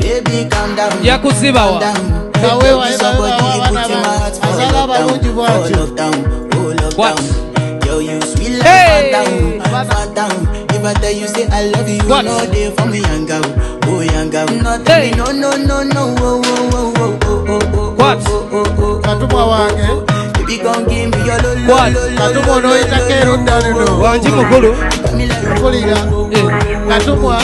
Baby calm down. Yakuzibawa. What? Yo, you sweet like down. If I tell you say I love you, what? No day for me, young girl. Oh, young girl. No, What? Baby, gon' give me your lo. What? Wanjimukulu. Katumwa